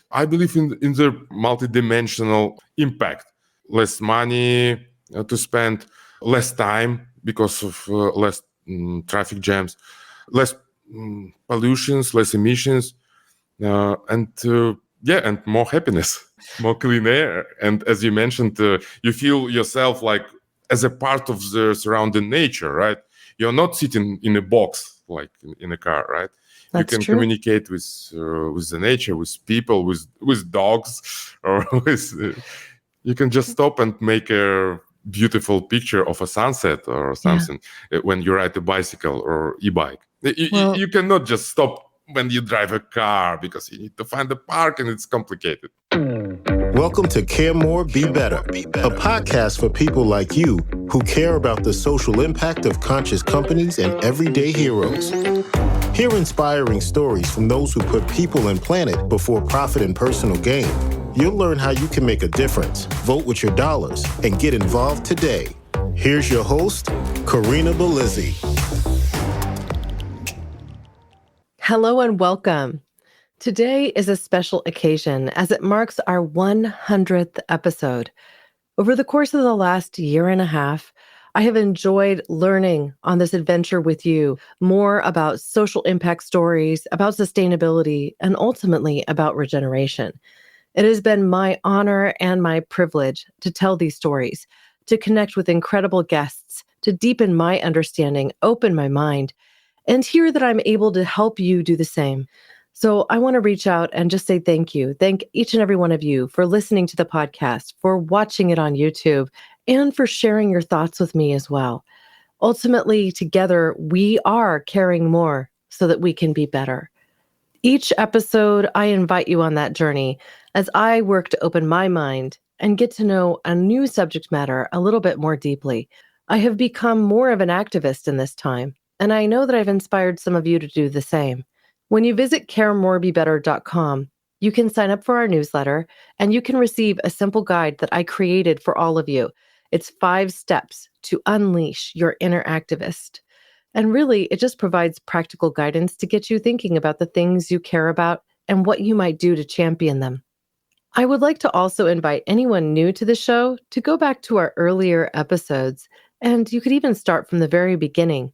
I believe in the multidimensional impact. Less money to spend, less time because of less traffic jams, less pollutions, less emissions, and more happiness, more clean air. And as you mentioned, you feel yourself like as a part of the surrounding nature, right? You're not sitting in a box like in a car, right? You That's can true. communicate with the nature, with people, with dogs, or with. You can just stop and make a beautiful picture of a sunset or Yeah. something when you ride a bicycle or e-bike. Well, You cannot just stop when you drive a car because you need to find a park and it's complicated. Welcome to Care More, Be Better, a podcast for people like you who care about the social impact of conscious companies and everyday heroes. Hear inspiring stories from those who put people and planet before profit and personal gain. You'll learn how you can make a difference, vote with your dollars, and get involved today. Here's your host, Karina Belizzi. hello and welcome. Today is a special occasion as it marks our 100th episode. Over the course of the last year and a half, I have enjoyed learning on this adventure with you more about social impact stories, about sustainability, and ultimately about regeneration. It has been my honor and my privilege to tell these stories, to connect with incredible guests, to deepen my understanding, open my mind, and hear that I'm able to help you do the same. So I want to reach out and just say thank you. Thank each and every one of you for listening to the podcast, for watching it on YouTube, and for sharing your thoughts with me as well. Ultimately, together, we are caring more so that we can be better. Each episode, I invite you on that journey as I work to open my mind and get to know a new subject matter a little bit more deeply. I have become more of an activist in this time, and I know that I've inspired some of you to do the same. When you visit caremorebebetter.com, you can sign up for our newsletter and you can receive a simple guide that I created for all of you. It's 5 steps to unleash your inner activist. And really, it just provides practical guidance to get you thinking about the things you care about and what you might do to champion them. I would like to also invite anyone new to the show to go back to our earlier episodes, and you could even start from the very beginning.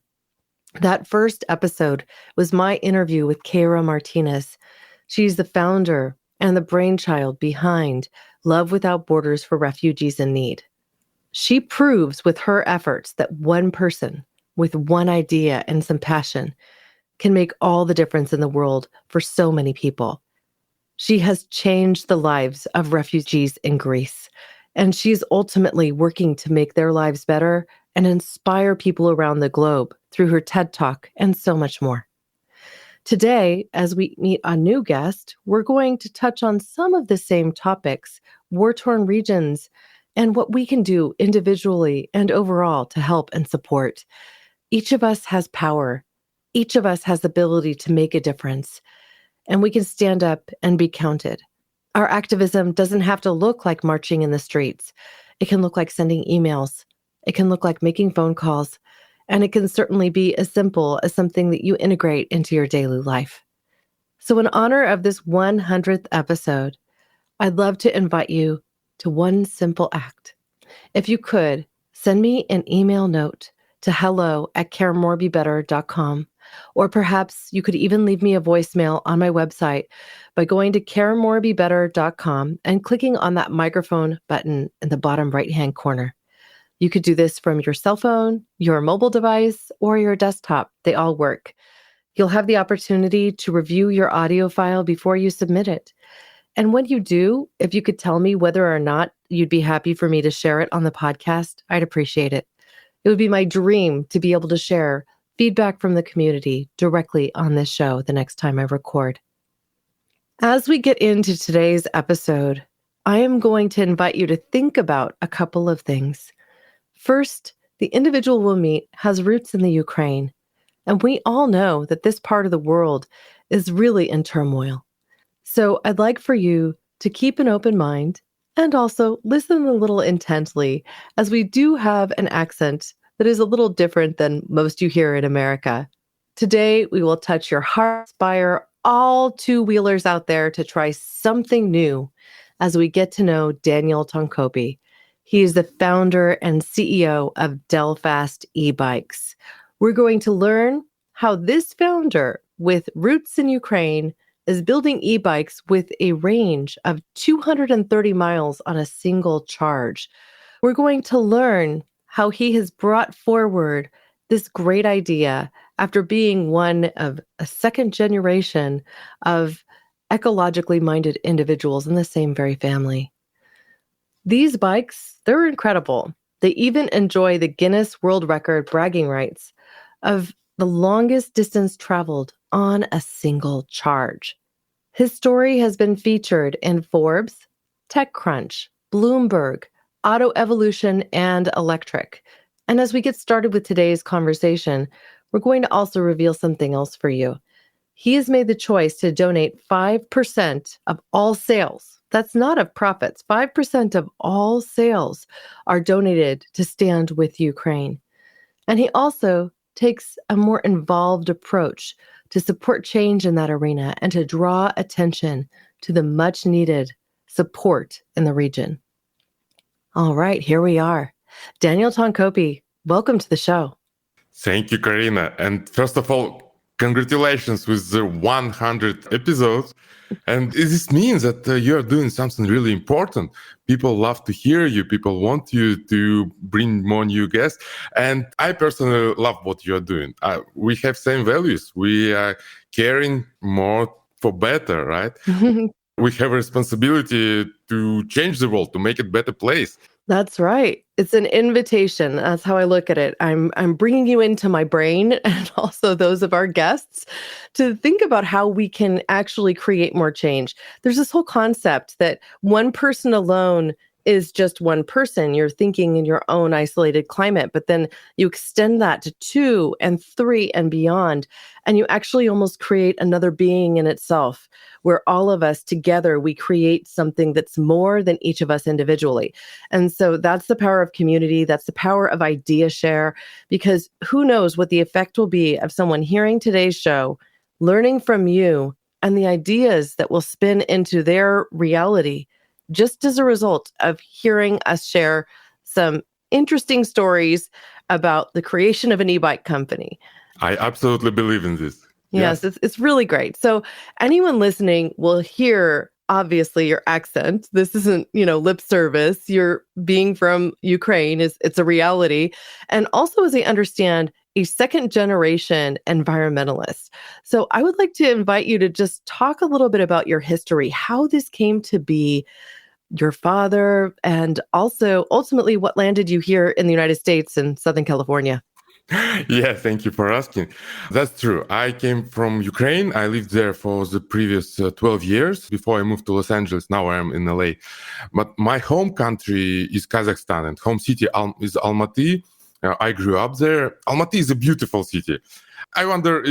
That first episode was my interview with Keira Martinez. She's the founder and the brainchild behind Love Without Borders for Refugees in Need. She proves with her efforts that one person with one idea and some passion can make all the difference in the world for so many people. She has changed the lives of refugees in Greece, and she's ultimately working to make their lives better and inspire people around the globe through her TED Talk and so much more. Today, as we meet a new guest, we're going to touch on some of the same topics, war-torn regions, and what we can do individually and overall to help and support. Each of us has power. Each of us has the ability to make a difference, and we can stand up and be counted. Our activism doesn't have to look like marching in the streets. It can look like sending emails. It can look like making phone calls, and it can certainly be as simple as something that you integrate into your daily life. So in honor of this 100th episode, I'd love to invite you to one simple act. If you could, send me an email note to hello@caremorebebetter.com, or perhaps you could even leave me a voicemail on my website by going to caremorebebetter.com and clicking on that microphone button in the bottom right-hand corner. You could do this from your cell phone, your mobile device, or your desktop. They all work. You'll have the opportunity to review your audio file before you submit it. And when you do, if you could tell me whether or not you'd be happy for me to share it on the podcast, I'd appreciate it. It would be my dream to be able to share feedback from the community directly on this show the next time I record. As we get into today's episode, I am going to invite you to think about a couple of things. First, the individual we'll meet has roots in the Ukraine, and we all know that this part of the world is really in turmoil. So I'd like for you to keep an open mind and also listen a little intently, as we do have an accent that is a little different than most you hear in America. Today, we will touch your heart, inspire all two-wheelers out there to try something new as we get to know Daniel Tonkopi. He is the founder and CEO of Delfast Ebikes. We're going to learn how this founder with roots in Ukraine is building e-bikes with a range of 230 miles on a single charge. We're going to learn how he has brought forward this great idea after being one of a second generation of ecologically minded individuals in the same very family. These bikes, they're incredible. They even enjoy the Guinness World Record bragging rights of the longest distance traveled on a single charge. His story has been featured in Forbes, TechCrunch, Bloomberg, Auto Evolution, and Electric. And as we get started with today's conversation, we're going to also reveal something else for you. He has made the choice to donate 5% of all sales. That's not of profits. 5% of all sales are donated to stand with Ukraine. And he also takes a more involved approach to support change in that arena and to draw attention to the much needed support in the region. All right, here we are. Daniel Tonkopi, welcome to the show. Thank you, Karina. And first of all, congratulations with the 100 episodes. And this means that you're doing something really important. People love to hear you. People want you to bring more new guests. And I personally love what you're doing. We have same values. We are caring more for better, right? We have a responsibility to change the world, to make it a better place. That's right. It's an invitation. That's how I look at it. I'm bringing you into my brain and also those of our guests to think about how we can actually create more change. There's this whole concept that one person alone is just one person. You're thinking in your own isolated climate, but then you extend that to 2 and 3 and beyond, and you actually almost create another being in itself, where all of us together, we create something that's more than each of us individually. And so that's the power of community. That's the power of idea share, because who knows what the effect will be of someone hearing today's show, learning from you, and the ideas that will spin into their reality just as a result of hearing us share some interesting stories about the creation of an e-bike company. I absolutely believe in this. Yes, it's really great. So anyone listening will hear, obviously, your accent. This isn't, lip service. You're being from Ukraine. It's a reality. And also, as they understand, a second generation environmentalist. So I would like to invite you to just talk a little bit about your history, how this came to be, your father, and also ultimately what landed you here in the United States in Southern California. Yeah, thank you for asking. That's true. I came from Ukraine. I lived there for the previous 12 years before I moved to Los Angeles. Now I am in LA. But my home country is Kazakhstan, and home city is Almaty. I grew up there. Almaty is a beautiful city. I wonder,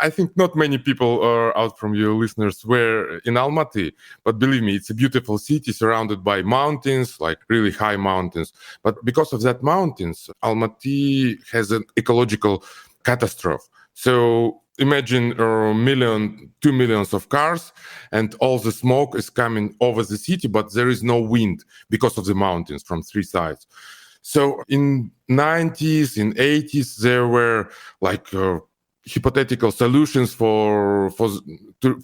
I think not many people are out from your listeners were in Almaty, but believe me, it's a beautiful city surrounded by mountains, like really high mountains. But because of that mountains, Almaty has an ecological catastrophe. So imagine 2 million of cars and all the smoke is coming over the city, but there is no wind because of the mountains from 3 sides. So in 90s, in 80s, there were like hypothetical solutions for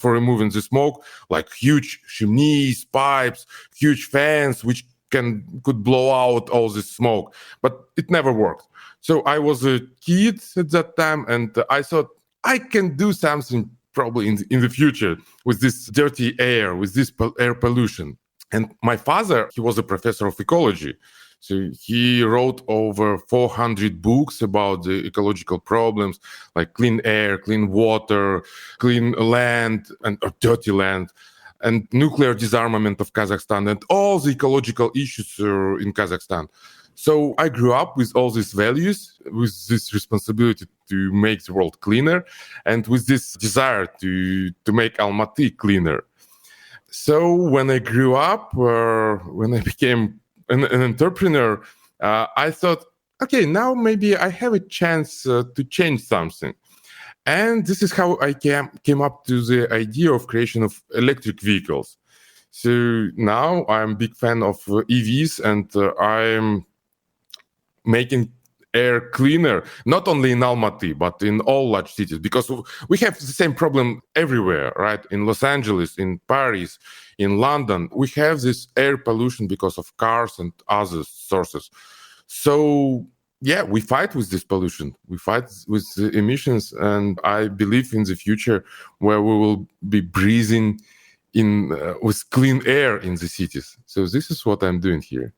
removing the smoke, like huge chimneys, pipes, huge fans, which could blow out all this smoke. But it never worked. So I was a kid at that time, and I thought I can do something probably in the future with this dirty air, with this air pollution. And my father, he was a professor of ecology. So he wrote over 400 books about the ecological problems, like clean air, clean water, clean land, or dirty land, and nuclear disarmament of Kazakhstan, and all the ecological issues in Kazakhstan. So I grew up with all these values, with this responsibility to make the world cleaner, and with this desire to make Almaty cleaner. So when I grew up, when I became an entrepreneur, I thought, okay, now maybe I have a chance to change something. And this is how I came up to the idea of creation of electric vehicles. So now I'm a big fan of EVs, and I'm making air cleaner, not only in Almaty, but in all large cities, because we have the same problem everywhere, right? In Los Angeles, in Paris, in London, we have this air pollution because of cars and other sources. So, yeah, we fight with this pollution. We fight with the emissions. And I believe in the future where we will be breathing in with clean air in the cities. So this is what I'm doing here.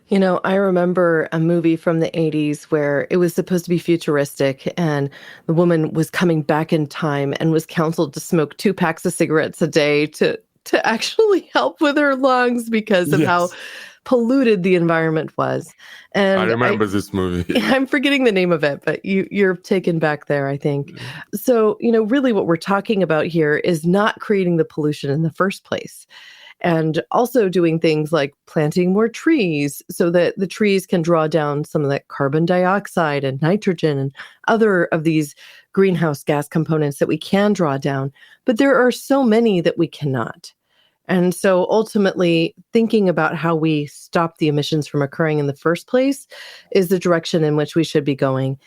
You know, I remember a movie from the 80s where it was supposed to be futuristic, and the woman was coming back in time and was counseled to smoke 2 packs of cigarettes a day to actually help with her lungs because of how polluted the environment was. And I remember this movie. I'm forgetting the name of it, but you're taken back there, I think. So, you know, really what we're talking about here is not creating the pollution in the first place. And also doing things like planting more trees so that the trees can draw down some of that carbon dioxide and nitrogen and other of these greenhouse gas components that we can draw down. But there are so many that we cannot. And so ultimately, thinking about how we stop the emissions from occurring in the first place is the direction in which we should be going.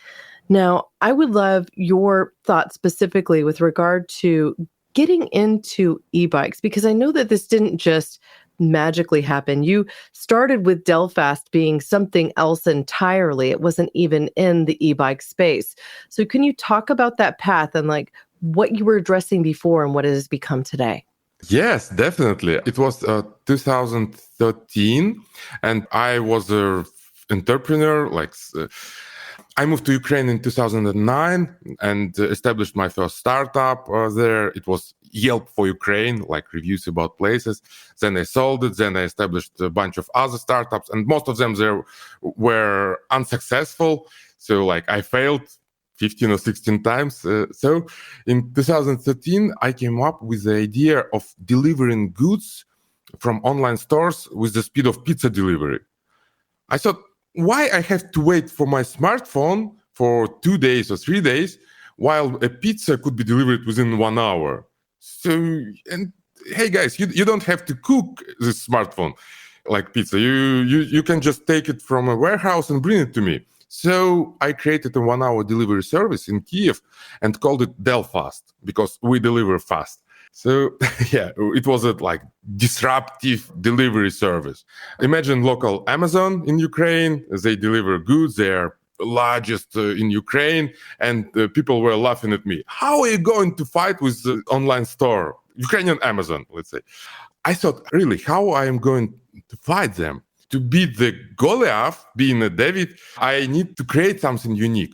Now, I would love your thoughts specifically with regard to getting into e-bikes, because I know that this didn't just magically happen. You started with Delfast being something else entirely. It wasn't even in the e-bike space. So can you talk about that path and like what you were addressing before and what it has become today? Yes, definitely. It was 2013, and I was an entrepreneur. I moved to Ukraine in 2009 and established my first startup there. It was Yelp for Ukraine, like reviews about places. Then I sold it. Then I established a bunch of other startups, and most of them there were unsuccessful. So like I failed 15 or 16 times. So in 2013, I came up with the idea of delivering goods from online stores with the speed of pizza delivery. I thought, why I have to wait for my smartphone for 2 days or 3 days while a pizza could be delivered within 1 hour? So, and hey guys, you don't have to cook this smartphone like pizza. You can just take it from a warehouse and bring it to me. So I created a 1-hour delivery service in Kiev and called it Delfast because we deliver fast. So yeah, it was a disruptive delivery service. Imagine local Amazon in Ukraine. They deliver goods. They are largest in Ukraine, and people were laughing at me. How are you going to fight with the online store, Ukrainian Amazon, let's say? I thought, really, how I am going to fight them? To beat the Goliath, being a David, I need to create something unique.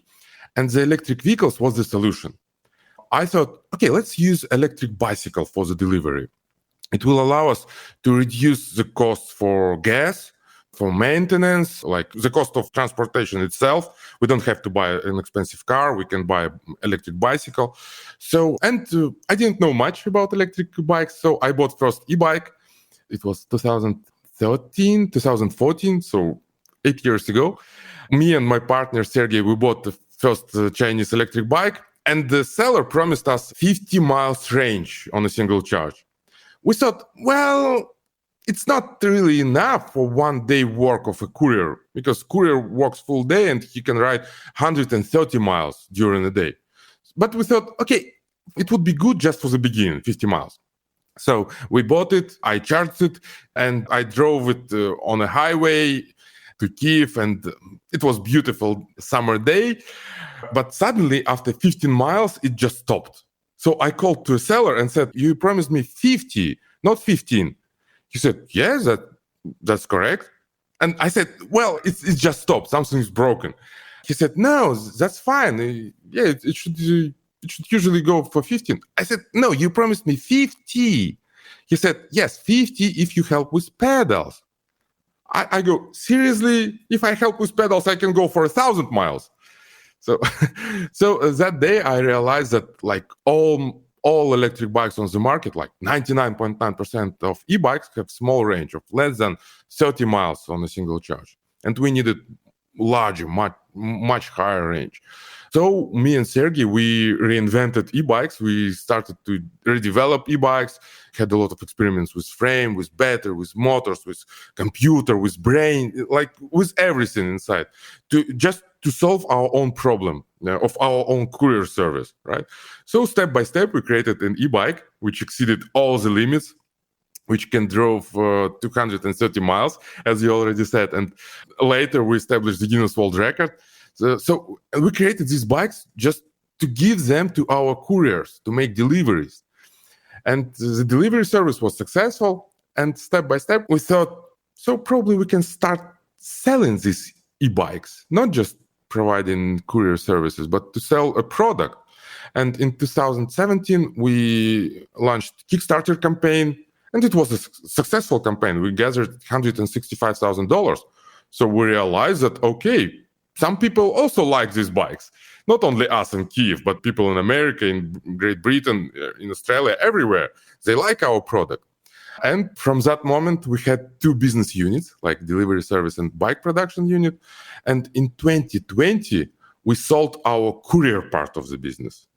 And the electric vehicles was the solution. I thought, okay, let's use electric bicycle for the delivery. It will allow us to reduce the cost for gas, for maintenance, like the cost of transportation itself. We don't have to buy an expensive car. We can buy an electric bicycle. So, and I didn't know much about electric bikes. So I bought first e-bike. It was 2013, 2014, so 8 years ago. Me and my partner, Sergey, we bought the first Chinese electric bike. And the seller promised us 50 miles range on a single charge. We thought, well, it's not really enough for 1 day work of a courier, because courier works full day and he can ride 130 miles during the day. But we thought, okay, it would be good just for the beginning, 50 miles. So we bought it, I charged it, and I drove it on a highway to Kiev, and it was beautiful summer day. But suddenly, after 15 miles, it just stopped. So I called to a seller and said, you promised me 50, not 15. He said, yes, that's correct. And I said, well, it's just stopped. Something's broken. He said, no, that's fine. Yeah, it should usually go for 15. I said, no, you promised me 50. He said, yes, 50 if you help with pedals. I go, seriously? If I help with pedals, I can go for 1,000 miles. So that day I realized that all electric bikes on the market, 99.9% of e-bikes have small range of less than 30 miles on a single charge. And we needed larger, much higher range. So me and Sergey, we reinvented e-bikes. We started to redevelop e-bikes, had a lot of experiments with frame, with battery, with motors, with computer, with brain, like with everything inside, to solve our own problem of our own courier service, right? So step by step, we created an e-bike which exceeded all the limits, which can drove 230 miles, as you already said. And later we established the Guinness World Record. So we created these bikes just to give them to our couriers to make deliveries. And the delivery service was successful. And step by step, we thought, so probably we can start selling these e-bikes, not just providing courier services, but to sell a product. And in 2017, we launched Kickstarter campaign, and it was a successful campaign. We gathered $165,000. So we realized that, okay, some people also like these bikes. Not only us in Kyiv, but people in America, in Great Britain, in Australia, everywhere. They like our product. And from that moment, we had two business units, like delivery service and bike production unit. And in 2020, we sold our courier part of the business.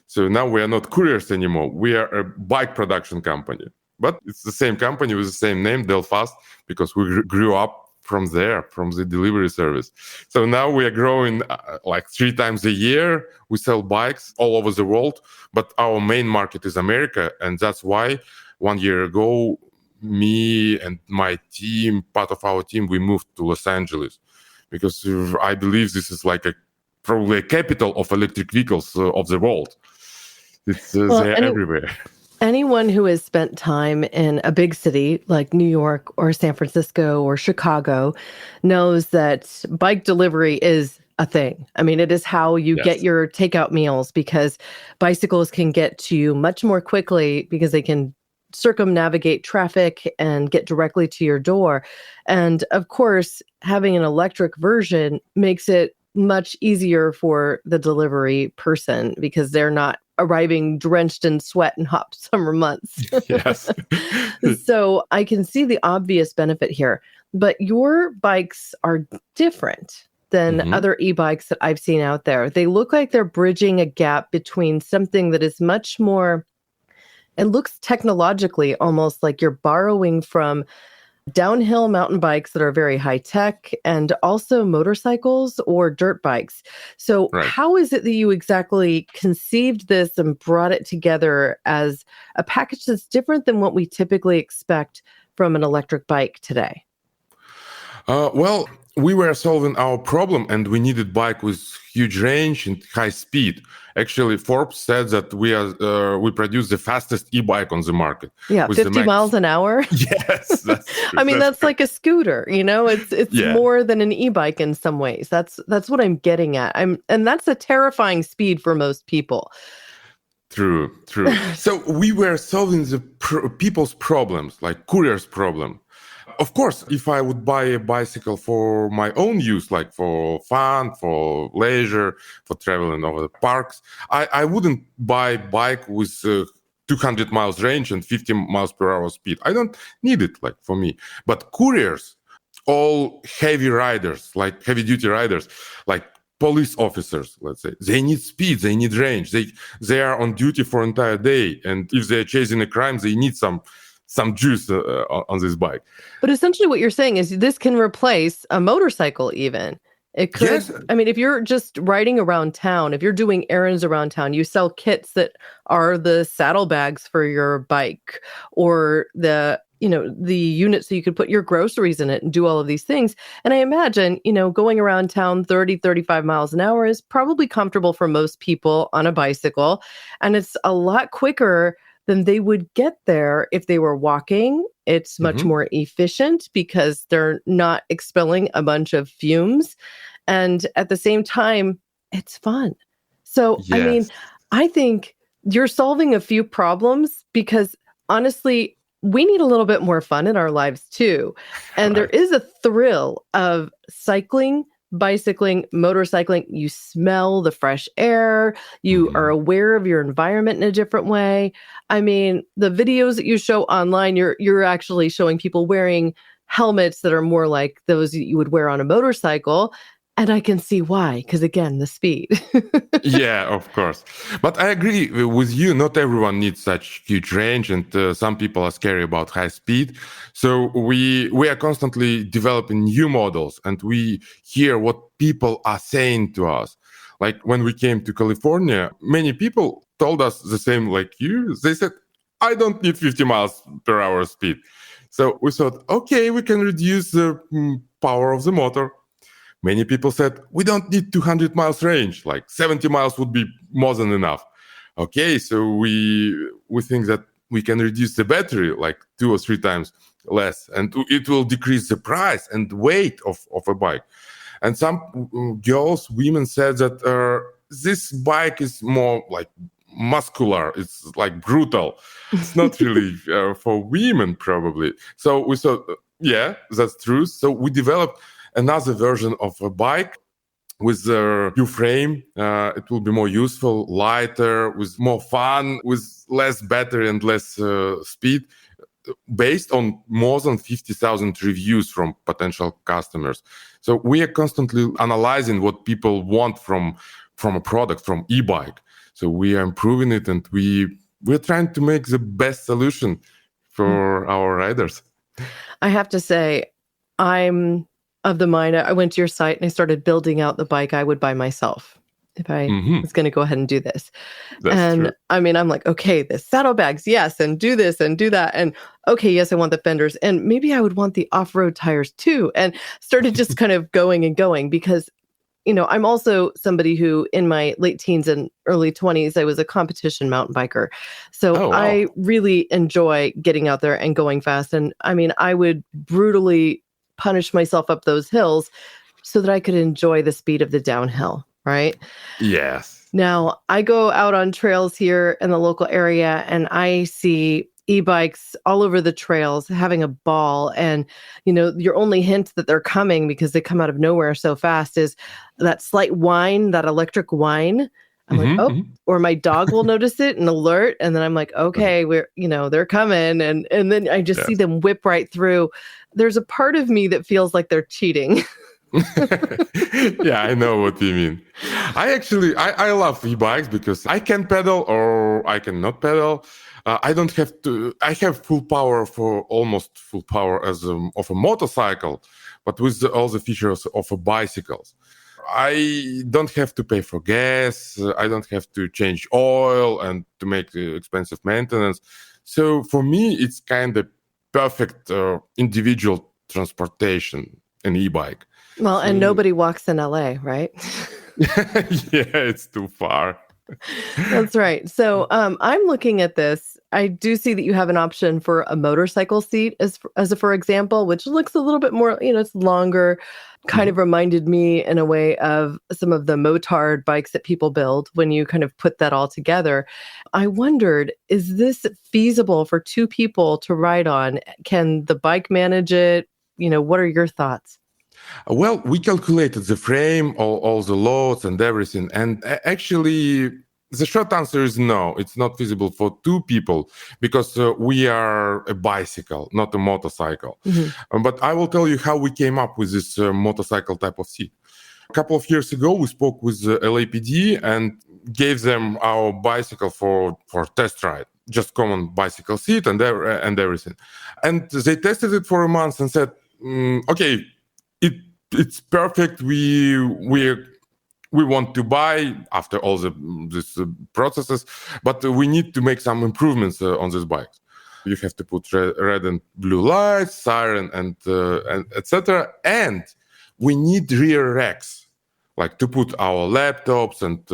So now we are not couriers anymore. We are a bike production company. But it's the same company with the same name, Delfast, because we grew up from there, from the delivery service. So now we are growing like 3 times a year. We sell bikes all over the world, but our main market is America. And that's why 1 year ago, me and my team, part of our team, we moved to Los Angeles, because I believe this is like probably a capital of electric vehicles of the world. They're everywhere. Anyone who has spent time in a big city like New York or San Francisco or Chicago knows that bike delivery is a thing. I mean, it is how you get your takeout meals, because bicycles can get to you much more quickly because they can circumnavigate traffic and get directly to your door. And of course, having an electric version makes it much easier for the delivery person because they're not arriving drenched in sweat and hot summer months. Yes. So I can see the obvious benefit here, but your bikes are different than other e-bikes that I've seen out there. They look like they're bridging a gap between something that is much more, it looks technologically almost like you're borrowing from downhill mountain bikes that are very high tech and also motorcycles or dirt bikes. So how is it that you exactly conceived this and brought it together as a package that's different than what we typically expect from an electric bike today? Well, we were solving our problem and we needed bike with huge range and high speed. Actually, Forbes said that we produce the fastest e-bike on the market. Yeah, 50 miles an hour. Yes. I mean, that's like a scooter, you know, it's more than an e-bike in some ways. That's what I'm getting at. And that's a terrifying speed for most people. True. So we were solving the people's problems, like couriers' problem. Of course, if I would buy a bicycle for my own use, like for fun, for leisure, for traveling over the parks, I wouldn't buy a bike with 200 miles range and 50 miles per hour speed. I don't need it, like, for me. But couriers, all heavy riders, like heavy-duty riders, like police officers, let's say, they need speed, they need range. They are on duty for an entire day. And if they're chasing a crime, they need some juice on this bike. But essentially what you're saying is this can replace a motorcycle even. It could, yes. I mean, if you're just riding around town, if you're doing errands around town, you sell kits that are the saddlebags for your bike or the unit so you could put your groceries in it and do all of these things. And I imagine, going around town 30, 35 miles an hour is probably comfortable for most people on a bicycle. And it's a lot quicker than they would get there if they were walking. It's much more efficient because they're not expelling a bunch of fumes. And at the same time, it's fun. So, yes. I mean, I think you're solving a few problems because honestly, we need a little bit more fun in our lives too. And there is a thrill of cycling, bicycling, motorcycling. You smell the fresh air. You are aware of your environment in a different way. I mean, the videos that you show online, you're actually showing people wearing helmets that are more like those you would wear on a motorcycle. And I can see why, because again, the speed. Yeah, of course. But I agree with you. Not everyone needs such huge range, and some people are scary about high speed. So we are constantly developing new models, and we hear what people are saying to us. Like when we came to California, many people told us the same like you. They said, I don't need 50 miles per hour speed. So we thought, okay, we can reduce the power of the motor. Many people said, we don't need 200 miles range, like 70 miles would be more than enough. Okay, so we think that we can reduce the battery like 2 or 3 times less, and it will decrease the price and weight of a bike. And some women said that this bike is more like muscular, it's like brutal. It's not really for women, probably. So we thought, yeah, that's true. So we developed another version of a bike with a new frame. It will be more useful, lighter, with more fun, with less battery and less speed, based on more than 50,000 reviews from potential customers. So we are constantly analyzing what people want from a product, from e-bike. So we are improving it, and we're trying to make the best solution for our riders. I have to say, I'm of the mind, I went to your site and I started building out the bike I would buy myself if I was going to go ahead and do this. That's true. I mean, I'm like, okay, the saddlebags, yes, and do this and do that. And okay, yes, I want the fenders. And maybe I would want the off-road tires too. And started just kind of going because, I'm also somebody who in my late teens and early 20s, I was a competition mountain biker. So I really enjoy getting out there and going fast. And I mean, I would brutally punish myself up those hills so that I could enjoy the speed of the downhill, right? Yes. Now, I go out on trails here in the local area and I see e-bikes all over the trails having a ball. And, your only hint that they're coming, because they come out of nowhere so fast, is that slight whine, that electric whine. I'm like, or my dog will notice it and alert. And then I'm like, okay, they're coming. And then I just see them whip right through. There's a part of me that feels like they're cheating. Yeah, I know what you mean. I love e-bikes because I can pedal or I cannot pedal. I don't have to. I have full power, for almost full power of a motorcycle, but with all the features of a bicycles. I don't have to pay for gas. I don't have to change oil and to make expensive maintenance. So for me, it's kind of perfect individual transportation, an e-bike. Well, and nobody walks in LA, right? Yeah, it's too far. That's right. So I'm looking at this. I do see that you have an option for a motorcycle seat as for example, which looks a little bit more, it's longer, kind of reminded me in a way of some of the motard bikes that people build when you kind of put that all together. I wondered, is this feasible for 2 people to ride on? Can the bike manage it? What are your thoughts? Well, we calculated the frame, all the loads and everything. And actually, the short answer is no, it's not feasible for 2 people because we are a bicycle, not a motorcycle. But I will tell you how we came up with this motorcycle type of seat. A couple of years ago, we spoke with LAPD and gave them our bicycle for test ride, just common bicycle seat and everything. And they tested it for a month and said, okay, it's perfect. We want to buy after all these processes, but we need to make some improvements on this bike. You have to put red and blue lights, siren, and etc. And we need rear racks, like to put our laptops and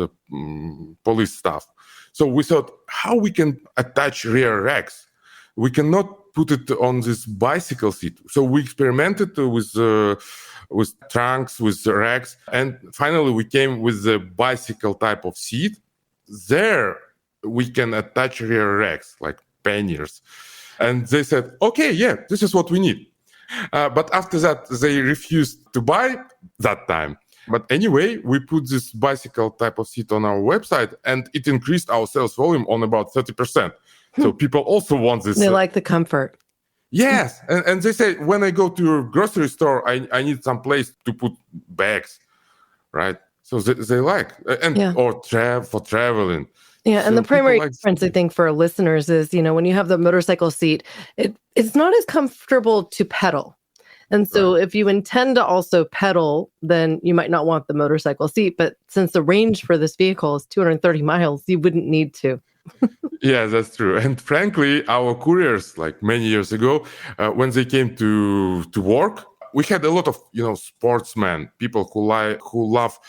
police stuff. So we thought, how we can attach rear racks? We cannot put it on this bicycle seat. So we experimented with trunks, with racks, and finally we came with the bicycle type of seat. There we can attach rear racks, like panniers. And they said, okay, yeah, this is what we need. But after that, they refused to buy that time. But anyway, we put this bicycle type of seat on our website, and it increased our sales volume on about 30%. So people also want this. They like the comfort. Yes, and they say when I go to a grocery store, I need some place to put bags, right? So they like and Yeah. or for traveling. Yeah, and the So people primary like difference, I think, for our listeners is, when you have the motorcycle seat, it's not as comfortable to pedal. And so right. if you intend to also pedal, then you might not want the motorcycle seat. But since the range for this vehicle is 230 miles, you wouldn't need to. Yeah, that's true. And frankly, our couriers, like many years ago, when they came to work, we had a lot of sportsmen, people who love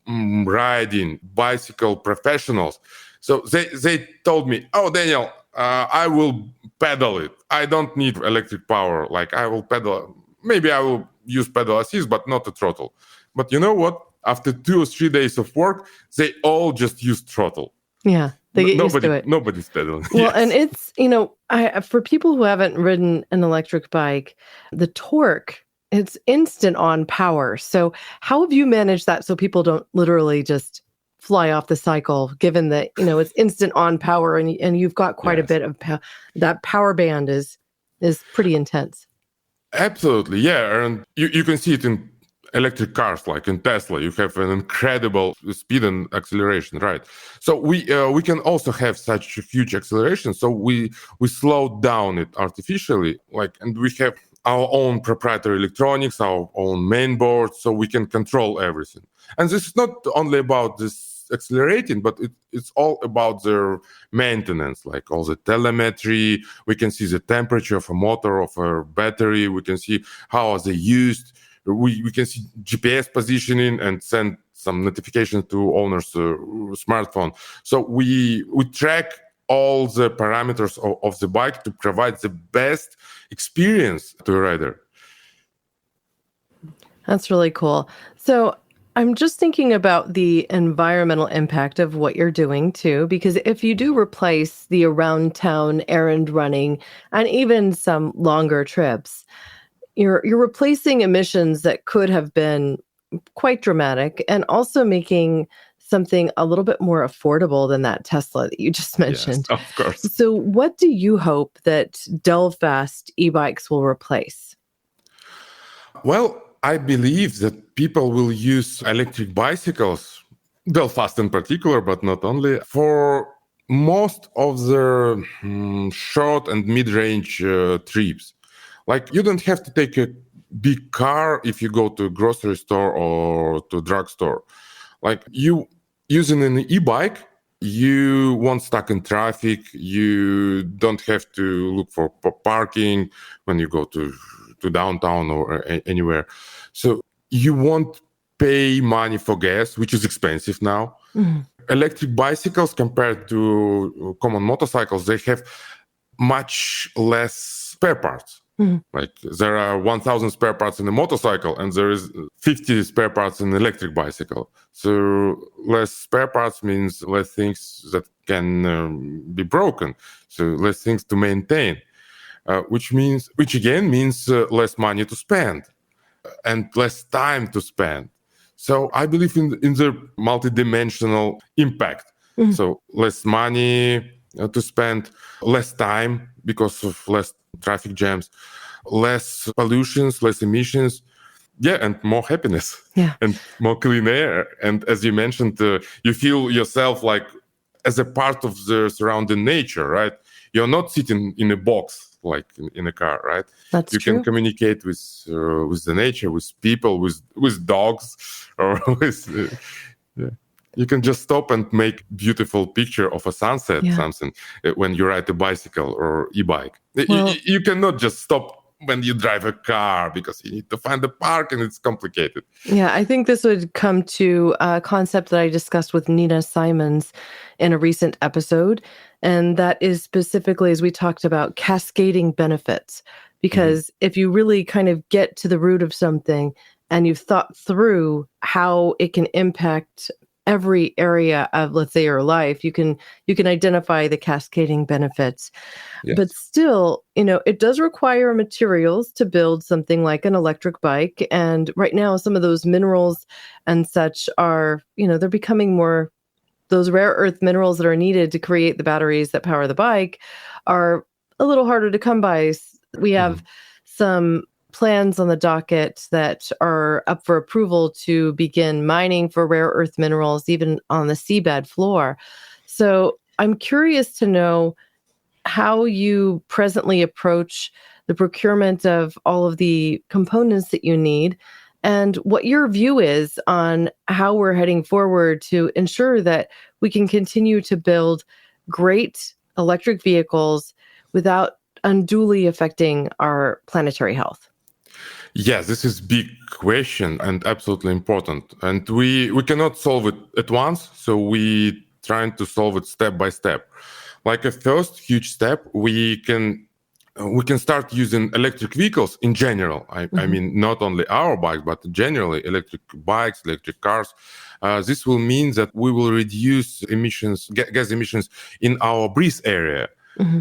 riding, bicycle professionals. So they told me, "Oh, Daniel, I will pedal it. I don't need electric power. Like I will pedal. Maybe I will use pedal assist, but not a throttle." But you know what? After 2 or 3 days of work, they all just use throttle. Yeah, they get used to it. Nobody's pedaling. Well, Yes. and it's, for people who haven't ridden an electric bike, the torque, it's instant on power. So how have you managed that so people don't literally just fly off the cycle, given that, it's instant on power and you've got quite a Yes. bit of that power band is pretty intense. Absolutely, yeah, and you can see it in electric cars, like in Tesla. You have an incredible speed and acceleration, right? So we can also have such a huge acceleration. So we slow down it artificially, and we have our own proprietary electronics, our own main board, so we can control everything. And this is not only about this accelerating, but it's all about their maintenance, like all the telemetry. We can see the temperature of a motor, of a battery. We can see how are they used. We can see GPS positioning and send some notifications to owners' smartphone. So we track all the parameters of the bike to provide the best experience to a rider. That's really cool. So I'm just thinking about the environmental impact of what you're doing too, because if you do replace the around town errand running and even some longer trips, you're replacing emissions that could have been quite dramatic and also making something a little bit more affordable than that Tesla that you just mentioned. Yes, of course. So what do you hope that Delfast e-bikes will replace? Well, I believe that people will use electric bicycles, Delfast in particular, but not only, for most of their short and mid-range trips. Like you don't have to take a big car if you go to a grocery store or to a drugstore. Like you using an e-bike, you won't stuck in traffic. You don't have to look for parking when you go to downtown or anywhere. So you won't pay money for gas, which is expensive now. Mm-hmm. Electric bicycles compared to common motorcycles, they have much less spare parts. Mm-hmm. Like there are 1,000 spare parts in a motorcycle and there is 50 spare parts in an electric bicycle. So less spare parts means less things that can be broken. So less things to maintain. Which again means less money to spend and less time to spend. So I believe in the multidimensional impact. Mm-hmm. So less money to spend, less time because of less traffic jams, less pollutions, less emissions. Yeah, and more happiness. Yeah. And more clean air. And as you mentioned, you feel yourself like as a part of the surrounding nature, right? You're not sitting in a box like in a car, right? That's you true. can communicate with the nature, with people, with dogs, or with you can just stop and make beautiful picture of a sunset, something when you ride a bicycle or e-bike. Well, you cannot just stop when you drive a car because you need to find the park and it's complicated. Yeah, I think this would come to a concept that I discussed with Nina Simons in a recent episode. And that is specifically as we talked about cascading benefits. Because if you really kind of get to the root of something and you've thought through how it can impact every area of, let's say, your life, you can identify the cascading benefits. Yes. But still, it does require materials to build something like an electric bike. And right now, some of those minerals and such are, they're becoming more, those rare earth minerals that are needed to create the batteries that power the bike are a little harder to come by We have some plans on the docket that are up for approval to begin mining for rare earth minerals, even on the seabed floor. So I'm curious to know how you presently approach the procurement of all of the components that you need and what your view is on how we're heading forward to ensure that we can continue to build great electric vehicles without unduly affecting our planetary health. Yes, this is big question and absolutely important. And we cannot solve it at once, so we trying to solve it step by step. Like a first huge step, we can start using electric vehicles in general. I mean, not only our bikes, but generally electric bikes, electric cars. This will mean that we will reduce emissions, gas emissions in our breeze area.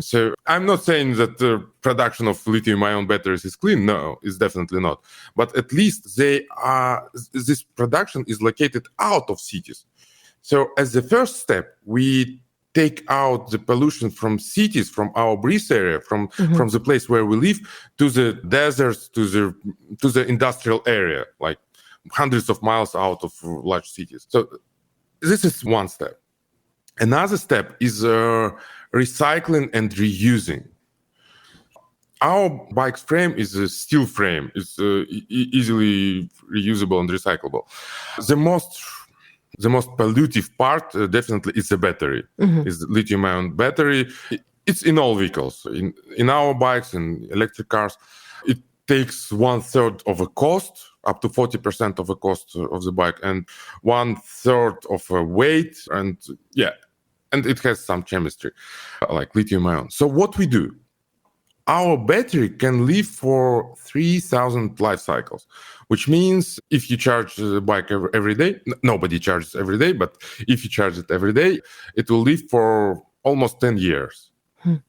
So I'm not saying that the production of lithium-ion batteries is clean. No, it's definitely not. But at least this production is located out of cities. So as the first step, we take out the pollution from cities, from our breeze area, from the place where we live, to the deserts, to the industrial area, like hundreds of miles out of large cities. So this is one step. Another step is recycling and reusing. Our bike's frame is a steel frame. It's easily reusable and recyclable. The most pollutive part definitely is the battery. Is the lithium-ion battery. It's in all vehicles. In our bikes, in electric cars, it takes 1/3 of a cost, up to 40% of the cost of the bike, and 1/3 of a weight, and it has some chemistry, like lithium-ion. So what we do? Our battery can live for 3,000 life cycles, which means if you charge the bike every day, nobody charges every day, but if you charge it every day, it will live for almost 10 years.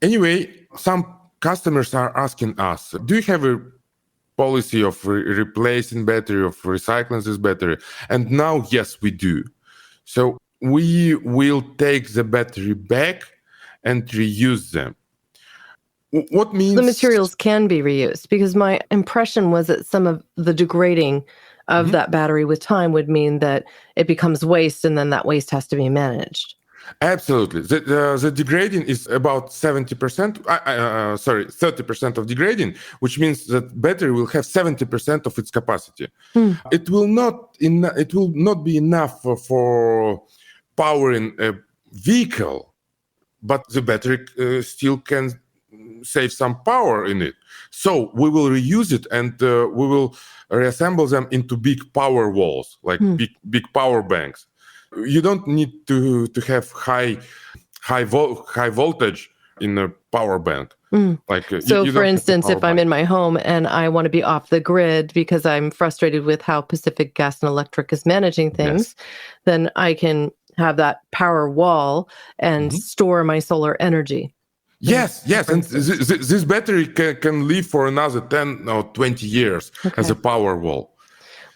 Anyway, some customers are asking us, do you have a policy of replacing battery, of recycling this battery? And now, yes, we do. So we will take the battery back and reuse them. What means the materials can be reused? Because my impression was that some of the degrading of that battery with time would mean that it becomes waste, and then that waste has to be managed. Absolutely. The degrading is about 70%, 30% of degrading, which means that battery will have 70% of its capacity. It will not be enough for powering a vehicle, but the battery still can save some power in it. So we will reuse it, and we will reassemble them into big power walls, like big power banks. You don't need to have high voltage in a power bank. So, for instance, if I'm in my home and I want to be off the grid because I'm frustrated with how Pacific Gas and Electric is managing things, then I can have that power wall and store my solar energy. Yes, and this battery can live for another 10 or 20 years as a power wall.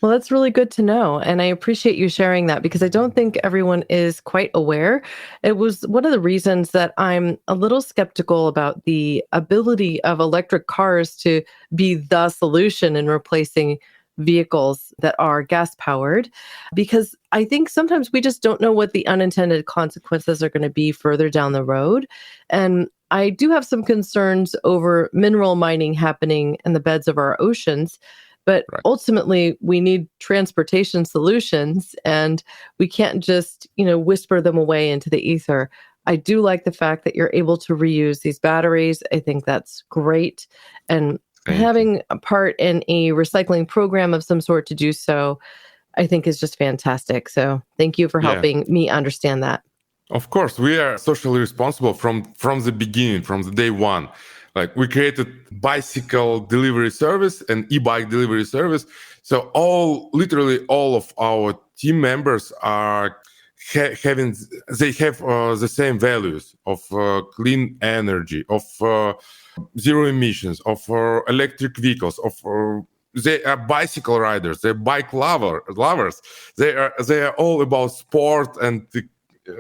Well, that's really good to know. And I appreciate you sharing that, because I don't think everyone is quite aware. It was one of the reasons that I'm a little skeptical about the ability of electric cars to be the solution in replacing vehicles that are gas powered, because I think sometimes we just don't know what the unintended consequences are going to be further down the road. And I do have some concerns over mineral mining happening in the beds of our oceans. But ultimately, we need transportation solutions, and we can't just, whisper them away into the ether. I do like the fact that you're able to reuse these batteries. I think that's great. And having a part in a recycling program of some sort to do so, I think is just fantastic. So thank you for helping me understand that. Of course, we are socially responsible from the beginning, from the day one. Like, we created bicycle delivery service and e-bike delivery service. So literally all of our team members are having the same values of clean energy, of zero emissions, of electric vehicles, they are bicycle riders, they're bike lovers. They are all about sport and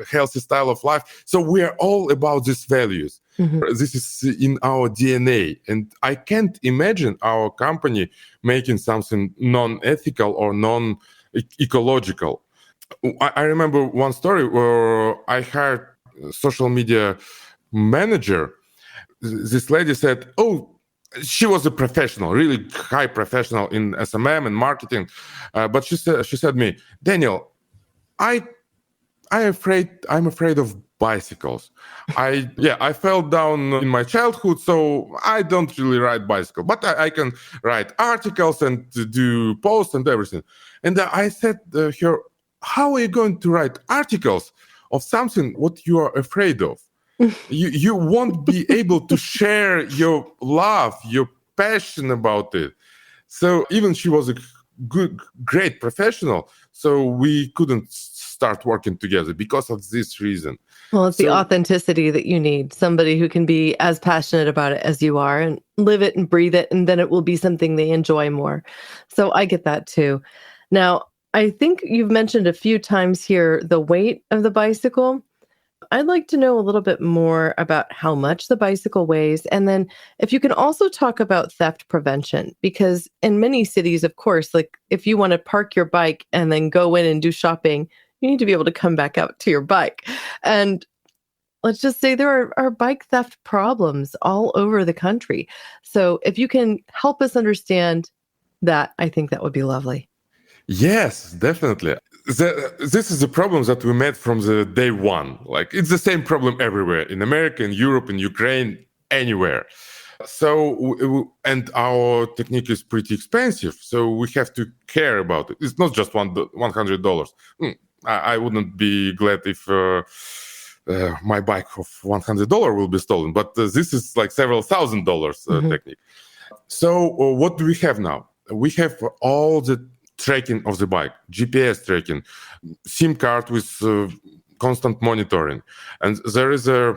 healthy style of life. So we are all about these values. This is in our DNA. And I can't imagine our company making something non-ethical or non-ecological. I remember one story where I hired a social media manager. This lady said, she was a professional, really high professional in SMM and marketing. But she said to me, Daniel, I'm afraid of bicycles. I fell down in my childhood, so I don't really ride bicycle, but I can write articles and do posts and everything. And I said to her, how are you going to write articles of something what you are afraid of? You won't be able to share your love, your passion about it. So even she was a great professional, so we couldn't start working together because of this reason. Well, it's the authenticity that you need, somebody who can be as passionate about it as you are and live it and breathe it, and then it will be something they enjoy more. So I get that too. Now, I think you've mentioned a few times here the weight of the bicycle. I'd like to know a little bit more about how much the bicycle weighs. And then if you can also talk about theft prevention, because in many cities, of course, like if you want to park your bike and then go in and do shopping, you need to be able to come back out to your bike. And let's just say there are bike theft problems all over the country. So if you can help us understand that, I think that would be lovely. Yes, definitely. This is a problem that we met from the day one. Like it's the same problem everywhere, in America, in Europe, in Ukraine, anywhere. So, and our technique is pretty expensive, so we have to care about it. It's not just $100. I wouldn't be glad if my bike of $100 will be stolen, but this is like several $1,000s technique. So what do we have now? We have all the tracking of the bike, GPS tracking, SIM card with constant monitoring. And there is a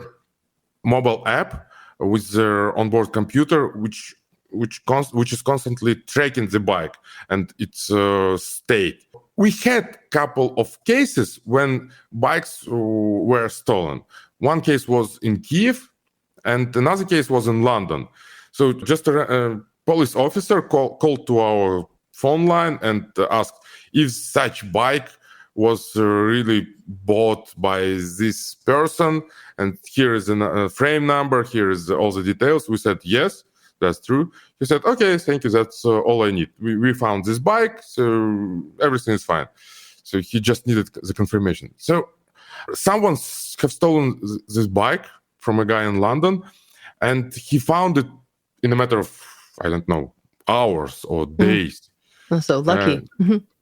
mobile app with the onboard computer, which is constantly tracking the bike and its state. We had couple of cases when bikes were stolen. One case was in Kiev, and another case was in London. So just a police officer called to our phone line and asked if such bike was really bought by this person, and here is a frame number, here is all the details. We said yes, that's true. He said, okay, thank you, that's all I need. We found this bike, so everything is fine. So he just needed the confirmation. So someone have stolen this bike from a guy in London, and he found it in a matter of, I don't know, hours or days. So lucky.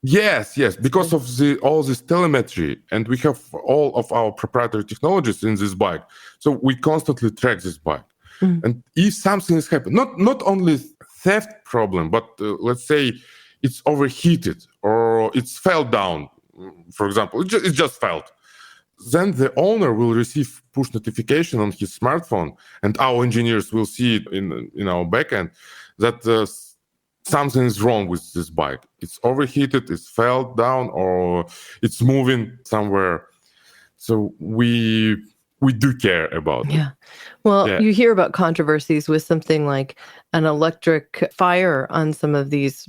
Yes, because of all this telemetry, and we have all of our proprietary technologies in this bike. So we constantly track this bike. And if something is happening, not only theft problem, but let's say it's overheated or it's fell down, for example, it just fell. Then the owner will receive push notification on his smartphone, and our engineers will see it in our backend that something is wrong with this bike. It's overheated, it's fell down, or it's moving somewhere. So we do care about it. Well, you hear about controversies with something like an electric fire on some of these,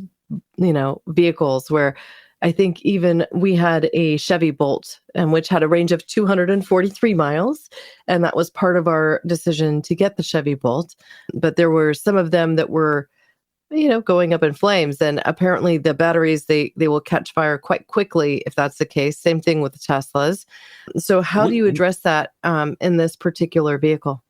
vehicles, where I think even we had a Chevy Bolt, which had a range of 243 miles. And that was part of our decision to get the Chevy Bolt. But there were some of them that were going up in flames. And apparently the batteries, they will catch fire quite quickly if that's the case. Same thing with the Teslas. So how do you address that in this particular vehicle?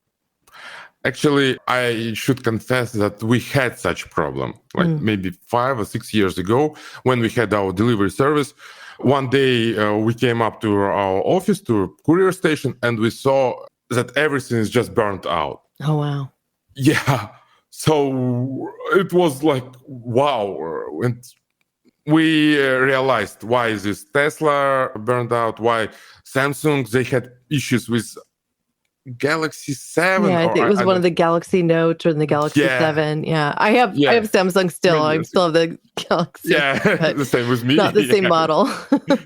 Actually, I should confess that we had such problem, like maybe 5 or 6 years ago when we had our delivery service. One day we came up to our office, to a courier station, and we saw that everything is just burnt out. Oh, wow. Yeah. So it was like, wow. And we realized why this Tesla burned out, why Samsung, they had issues with Galaxy 7 Yeah, I or think it was I one of don't. the Galaxy Note or the Galaxy Yeah, 7. Yeah, I have yeah, Samsung still. many I years still ago. have the Galaxy, Yeah, but the same with me. not the same Yeah, model.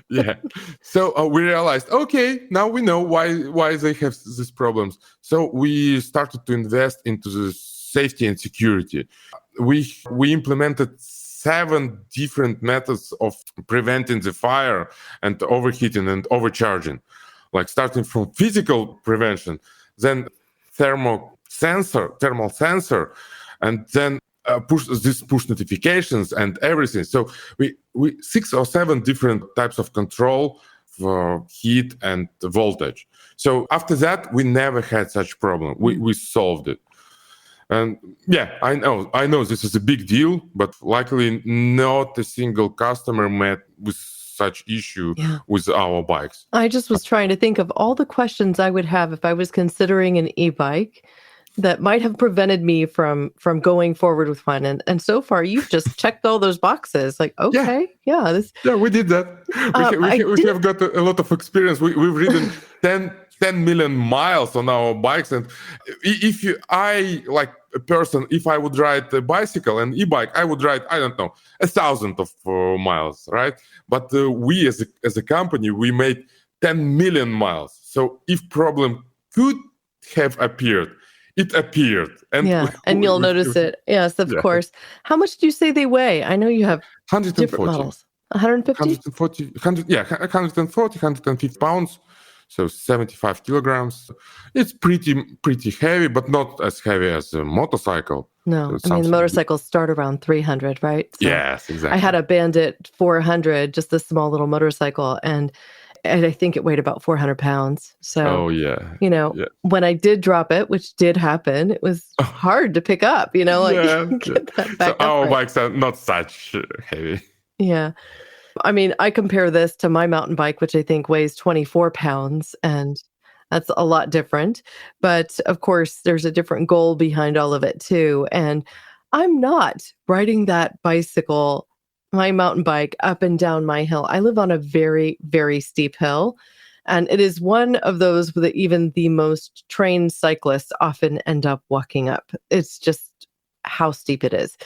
yeah. So we realized, okay, now we know why they have these problems. So we started to invest into the safety and security. We implemented 7 different methods of preventing the fire and overheating and overcharging, like starting from physical prevention, then thermal sensor, and then push notifications and everything. So we 6 or 7 different types of control for heat and voltage. So after that, we never had such problem. We solved it. And yeah, I know this is a big deal, but luckily not a single customer met with such issue Yeah. with our bikes. I just was trying to think of all the questions I would have if I was considering an e-bike that might have prevented me from going forward with one. And so far, you've just checked all those boxes. Like, Yeah, okay, yeah, this. yeah, we did that. I We did. have got a lot of experience. We've ridden 10 million miles on our bikes. And if I, like a person, if I would ride a bicycle and e-bike, I would ride, I don't know, 1,000 of miles, right? But we as a company, we made 10 million miles. So if problem could have appeared, it appeared. And Yeah, and you'll notice it. Yes, of yeah, course. How much do you say they weigh? I know you have different 140. models. 150? 140, 100, yeah, 140, 150 pounds, so 75 kilograms. It's pretty heavy, but not as heavy as a motorcycle. No, So I mean, the something. motorcycles start around 300, right? So Yes, I exactly. had a Bandit 400, just a small little motorcycle, and I think it weighed about 400 pounds. So, Oh yeah, yeah, when I did drop it, which did happen, it was hard to pick up, like yeah, yeah. get that So back up our right. bikes are not such heavy. Yeah. I mean, I compare this to my mountain bike, which I think weighs 24 pounds, and that's a lot different. But of course, there's a different goal behind all of it too. And I'm not riding that bicycle, my mountain bike, up and down my hill. I live on a very, very steep hill. And it is one of those that even the most trained cyclists often end up walking up. It's just how steep it is.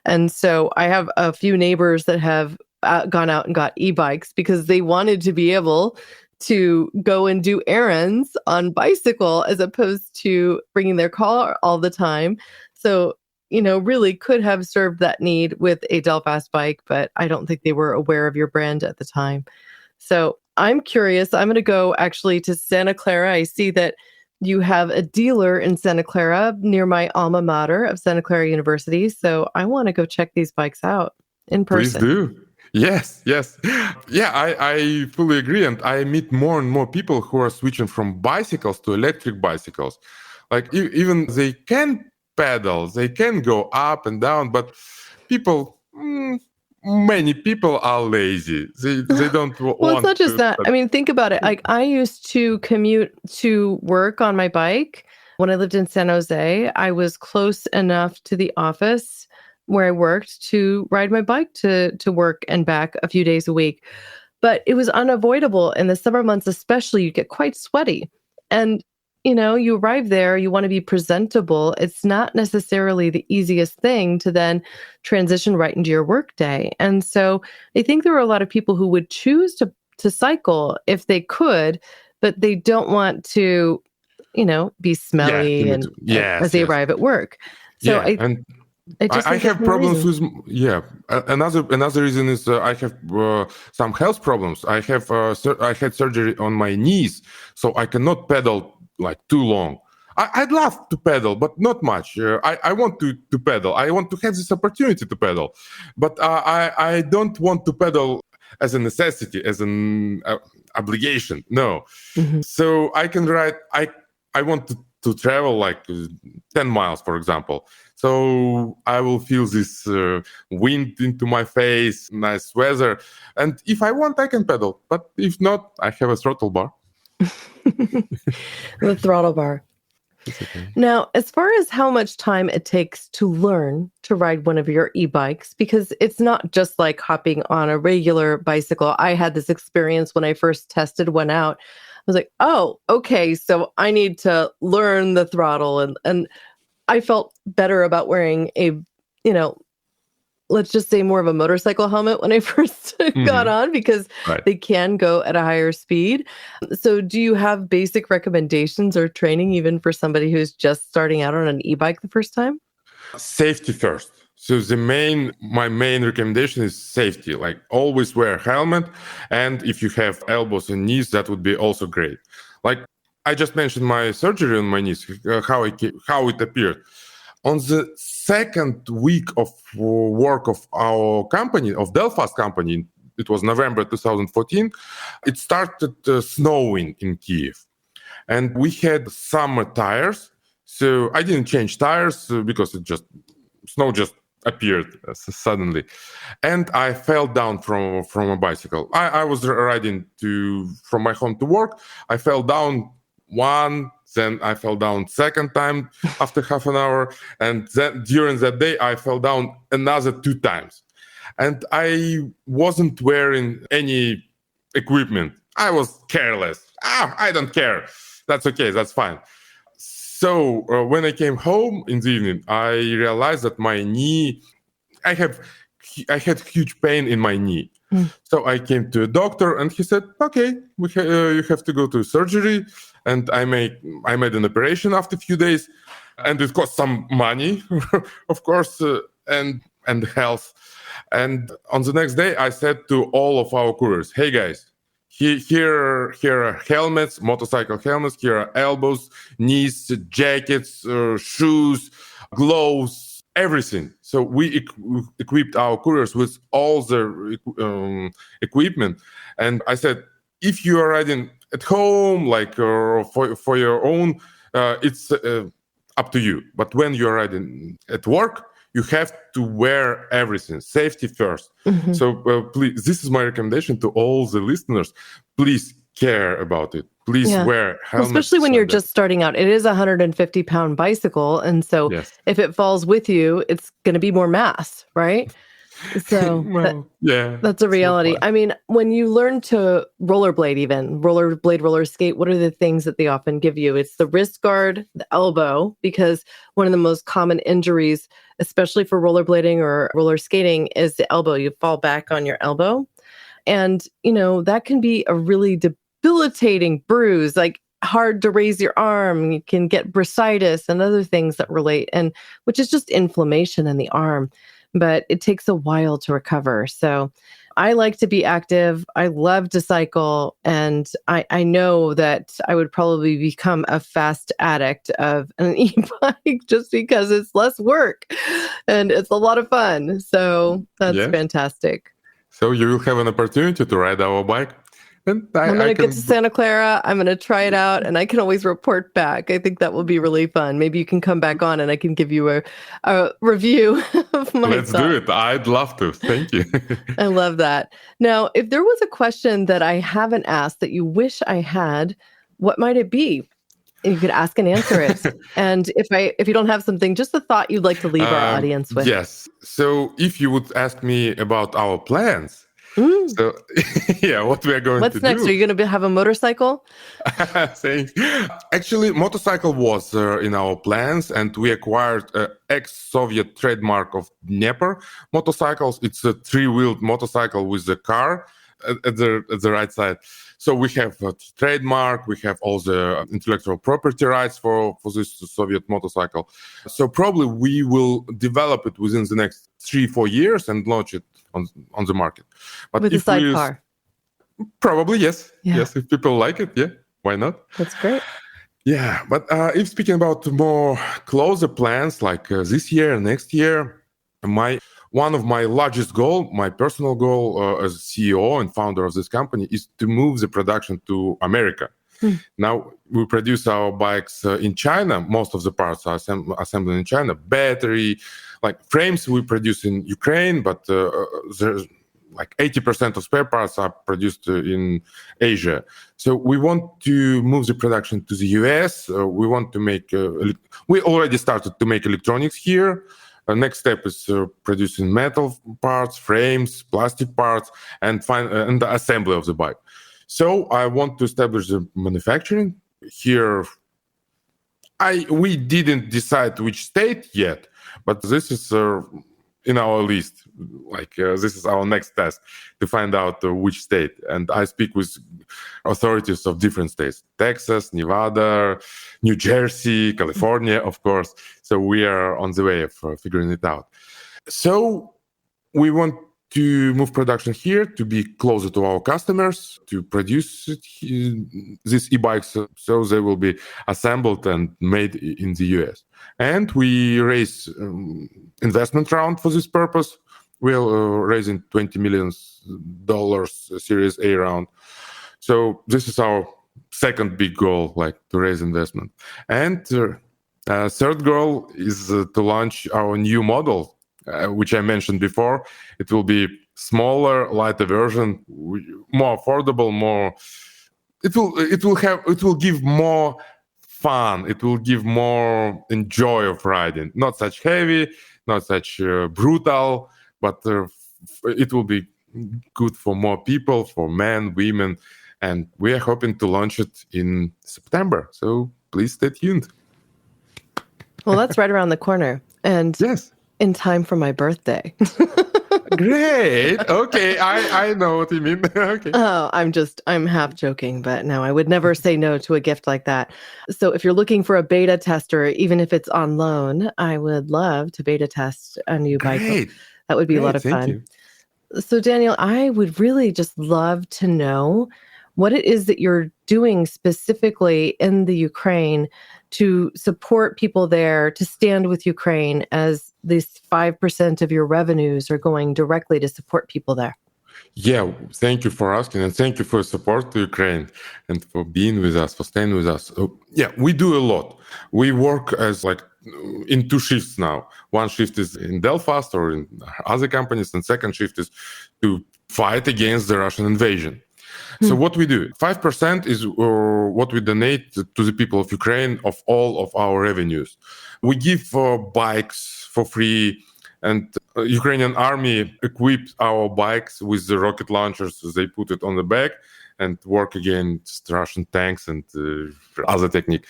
And so I have a few neighbors that have gone out and got e-bikes because they wanted to be able to go and do errands on bicycle as opposed to bringing their car all the time. So, really could have served that need with a Delfast bike, but I don't think they were aware of your brand at the time. So I'm curious. I'm going to go actually to Santa Clara. I see that you have a dealer in Santa Clara near my alma mater of Santa Clara University. So I want to go check these bikes out in Please person. do. Yes. Yeah, I fully agree. And I meet more and more people who are switching from bicycles to electric bicycles. Like even they can pedal, they can go up and down, but many people are lazy. They don't Well, want it's not just to. that. I mean, think about it. Like, I used to commute to work on my bike when I lived in San Jose. I was close enough to the office where I worked to ride my bike to work and back a few days a week. But it was unavoidable in the summer months, especially. You get quite sweaty. And, you arrive there, you want to be presentable. It's not necessarily the easiest thing to then transition right into your workday. And so I think there are a lot of people who would choose to cycle if they could, but they don't want to, be smelly and as they arrive at work. So Yeah, and I just I think have that's more problems reason. with another reason is I have some health problems. I had surgery on my knees, so I cannot pedal like too long. I'd love to pedal, but not much. I want to pedal. I want to have this opportunity to pedal, but I don't want to pedal as a necessity, as an obligation. No, Mhm. so I can ride. I want to travel like 10 miles, for example. So I will feel this wind into my face, nice weather. And if I want, I can pedal. But if not, I have a throttle bar. The throttle bar. It's okay. Now, as far as how much time it takes to learn to ride one of your e-bikes, because it's not just like hopping on a regular bicycle. I had this experience when I first tested one out. was like, oh, okay, so I need to learn the throttle. And I felt better about wearing a, let's just say more of a motorcycle helmet when I first got on, because Right. they can go at a higher speed. So do you have basic recommendations or training even for somebody who's just starting out on an e-bike the first time? Safety first. So my main recommendation is safety. Like always wear a helmet, and if you have elbows and knees, that would be also great. Like I just mentioned my surgery on my knees, how it appeared. On the second week of work of our company, of Delfast company, it was November 2014, it started snowing in Kiev. And we had summer tires. So I didn't change tires because snow just appeared suddenly. And I fell down from a bicycle. I was riding from my home to work. I fell down one, then I fell down second time after half an hour. And then during that day, I fell down another 2 times. And I wasn't wearing any equipment. I was careless. I don't care. That's okay. That's fine. So when I came home in the evening, I realized that my knee, I had huge pain in my knee. So I came to a doctor, and he said, "Okay, you have to go to surgery." And I made an operation after a few days, and it cost some money, of course, and health. And on the next day, I said to all of our couriers, "Hey guys, here are helmets, motorcycle helmets. Here are elbows, knees, jackets, shoes, gloves, everything." So we equipped our couriers with all the equipment. And I said, if you are riding at home, like for your own, it's up to you. But when you are riding at work, you have to wear everything. Safety first. So please, this is my recommendation to all the listeners. Please care about it. Please wear helmets. Especially when you're just starting out. It is a 150-pound bicycle. And so if it falls with you, it's going to be more mass, right? So that's a reality. I mean, when you learn to rollerblade, roller skate, what are the things that they often give you? It's the wrist guard, the elbow, because one of the most common injuries, especially for rollerblading or roller skating, is the elbow. You fall back on your elbow. And, that can be a really debilitating bruise, like hard to raise your arm. You can get bursitis and other things that relate, and which is just inflammation in the arm. But it takes a while to recover. So I like to be active. I love to cycle. And I know that I would probably become a fast addict of an e-bike just because it's less work and it's a lot of fun. So that's fantastic. So you will have an opportunity to ride our bike. And I'm going to get to Santa Clara. I'm going to try it out, and I can always report back. I think that will be really fun. Maybe you can come back on and I can give you a review of my Let's do it. I'd love to. Thank you. I love that. Now, if there was a question that I haven't asked that you wish I had, what might it be? And you could ask and answer it. And if you don't have something, just a thought you'd like to leave our audience with. Yes. So if you would ask me about our plans, so, what we are going to do. What's next? Are you going to have a motorcycle? Actually, motorcycle was in our plans, and we acquired an ex-Soviet trademark of Dnieper motorcycles. It's a 3-wheeled motorcycle with a car at the right side. So we have a trademark, we have all the intellectual property rights for this Soviet motorcycle. So probably we will develop it within the next 3-4 years and launch it on the market. But with a sidecar? Probably, yes. Yeah. Yes, if people like it, why not? That's great. Yeah, but if speaking about more closer plans, like this year, next year, one of my largest goal, my personal goal as CEO and founder of this company, is to move the production to America. Now we produce our bikes in China. Most of the parts are assembled in China. Battery, like frames, we produce in Ukraine, but there's like 80% of spare parts are produced in Asia. So we want to move the production to the US. We want to make. We already started to make electronics here. Next step is producing metal parts, frames, plastic parts, and the assembly of the bike. So I want to establish the manufacturing here. We didn't decide which state yet, but this is in our list. This is our next task to find out which state. And I speak with authorities of different states: Texas, Nevada, New Jersey, California, of course. So we are on the way of figuring it out. So we want to move production here to be closer to our customers, to produce these e-bikes so they will be assembled and made in the US. And we raise investment round for this purpose. We're raising $20 million Series A round. So this is our second big goal, to raise investment. And third goal is to launch our new model, which I mentioned before. It will be smaller, lighter version, more affordable, more. It will give more fun. It will give more enjoy of riding. Not such heavy, not such brutal, but it will be good for more people, for men, women, and we are hoping to launch it in September. So please stay tuned. Well, that's right around the corner, and yes, in time for my birthday. Great. Okay, I know what you mean. Okay. Oh, I'm half joking, but no, I would never say no to a gift like that. So if you're looking for a beta tester, even if it's on loan, I would love to beta test a new bike. Great. That would be a lot of fun. You. So Daniel, I would really just love to know what it is that you're doing specifically in the Ukraine to support people there, to stand with Ukraine, as these 5% of your revenues are going directly to support people there. Yeah, thank you for asking, and thank you for support to Ukraine and for being with us, for staying with us. Yeah, we do a lot. We work as in two shifts now. One shift is in Delfast or in other companies, and second shift is to fight against the Russian invasion. So what we do, 5% is what we donate to the people of Ukraine of all of our revenues. We give bikes for free, and Ukrainian army equipped our bikes with the rocket launchers. So they put it on the back and work against Russian tanks and other technique.